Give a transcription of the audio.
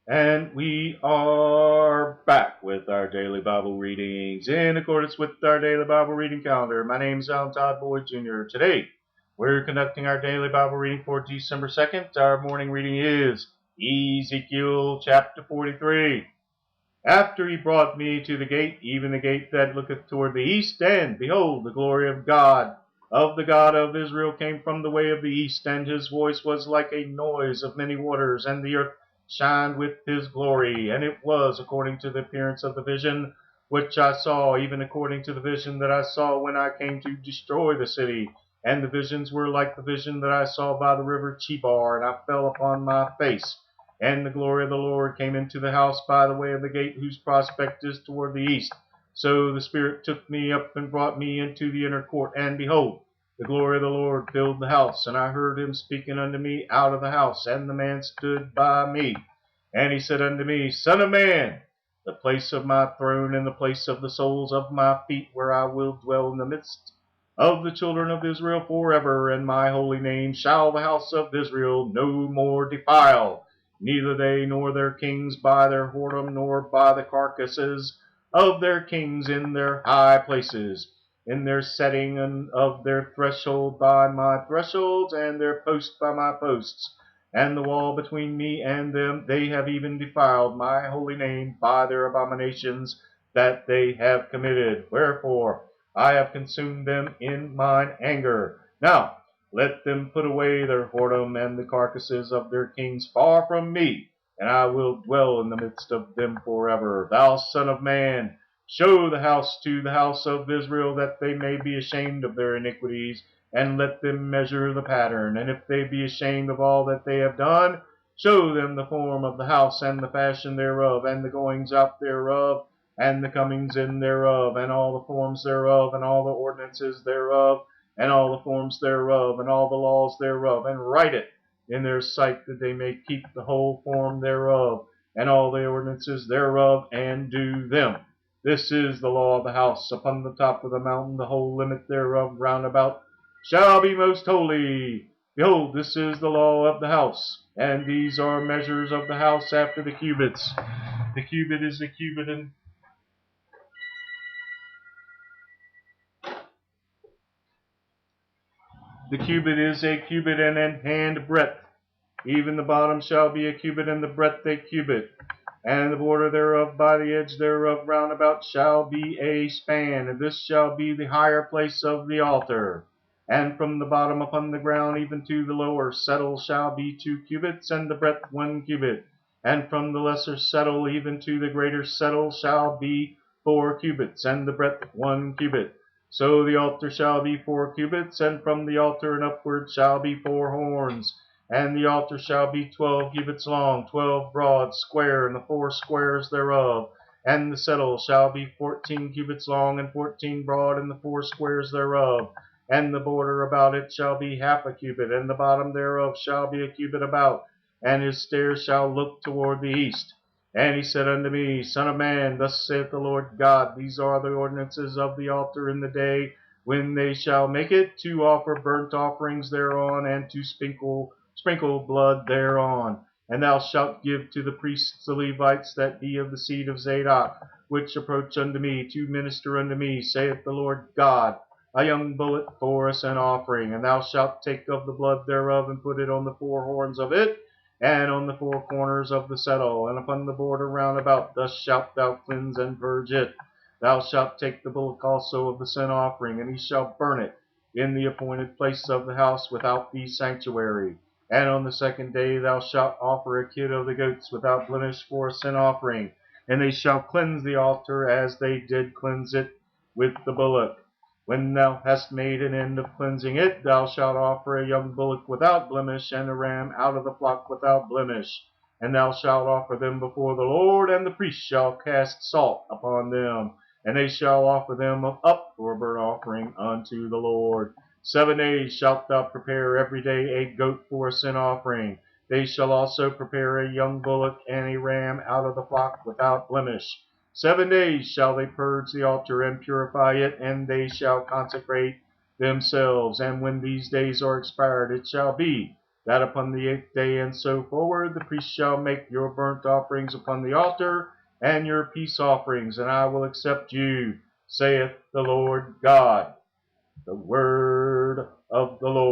And we are back with our daily Bible readings in accordance with our daily Bible reading calendar. My name is Alan Todd Boyd Jr. Today, we're conducting our daily Bible reading for December 2nd. Our morning reading is Ezekiel chapter 43. After he brought me to the gate, even the gate that looketh toward the east, and behold, the glory of the God of Israel, came from the way of the east, and his voice was like a noise of many waters, and the earth shined with his glory. And it was according to the appearance of the vision which I saw, even according to the vision that I saw when I came to destroy the city. And the visions were like the vision that I saw by the river Chebar, and I fell upon my face. And the glory of the Lord came into the house by the way of the gate whose prospect is toward the east. So the Spirit took me up and brought me into the inner court, and behold, the glory of the Lord filled the house. And I heard him speaking unto me out of the house, and the man stood by me. And he said unto me, Son of man, the place of my throne and the place of the soles of my feet, where I will dwell in the midst of the children of Israel forever, and my holy name shall the house of Israel no more defile, neither they nor their kings by their whoredom, nor by the carcasses of their kings in their high places, in their setting of their threshold by my thresholds, and their post by my posts, and the wall between me and them. They have even defiled my holy name by their abominations that they have committed. Wherefore I have consumed them in mine anger. Now let them put away their whoredom and the carcasses of their kings far from me, and I will dwell in the midst of them forever. Thou son of man, show the house to the house of Israel, that they may be ashamed of their iniquities, and let them measure the pattern. And if they be ashamed of all that they have done, show them the form of the house, and the fashion thereof, and the goings out thereof, and the comings in thereof, and all the forms thereof, and all the ordinances thereof, and all the forms thereof, and all the laws thereof, and write it in their sight, that they may keep the whole form thereof, and all the ordinances thereof, and do them. This is the law of the house. Upon the top of the mountain, the whole limit thereof round about shall be most holy. Behold, this is the law of the house. And these are measures of the house after the cubits. The cubit is a cubit, and the cubit is a cubit and an hand breadth. Even the bottom shall be a cubit, and the breadth a cubit. And the border thereof by the edge thereof round about shall be a span. And this shall be the higher place of the altar. And from the bottom upon the ground even to the lower settle shall be 2 cubits, and the breadth 1 cubit. And from the lesser settle even to the greater settle shall be 4 cubits, and the breadth 1 cubit. So the altar shall be 4 cubits, and from the altar and upward shall be 4 horns. And the altar shall be 12 cubits long, 12 broad, square, and the 4 squares thereof. And the settle shall be 14 cubits long, and 14 broad, and the 4 squares thereof. And the border about it shall be half a cubit, and the bottom thereof shall be a cubit about. And his stairs shall look toward the east. And he said unto me, Son of man, thus saith the Lord God, these are the ordinances of the altar in the day when they shall make it, to offer burnt offerings thereon, and to sprinkle blood thereon. And thou shalt give to the priests the Levites that be of the seed of Zadok, which approach unto me, to minister unto me, saith the Lord God, a young bullock for a sin offering. And thou shalt take of the blood thereof, and put it on the 4 horns of it, and on the 4 corners of the settle, and upon the border round about. Thus shalt thou cleanse and purge it. Thou shalt take the bullock also of the sin offering, and he shall burn it in the appointed place of the house without the sanctuary. And on the 2nd day thou shalt offer a kid of the goats without blemish for a sin offering. And they shall cleanse the altar as they did cleanse it with the bullock. When thou hast made an end of cleansing it, thou shalt offer a young bullock without blemish, and a ram out of the flock without blemish. And thou shalt offer them before the Lord, and the priest shall cast salt upon them, and they shall offer them up for a burnt offering unto the Lord. 7 days shalt thou prepare every day a goat for a sin offering. They shall also prepare a young bullock and a ram out of the flock without blemish. 7 days shall they purge the altar and purify it, and they shall consecrate themselves. And when these days are expired, it shall be that upon the 8th day and so forward the priest shall make your burnt offerings upon the altar and your peace offerings, and I will accept you, saith the Lord God. The word of the Lord.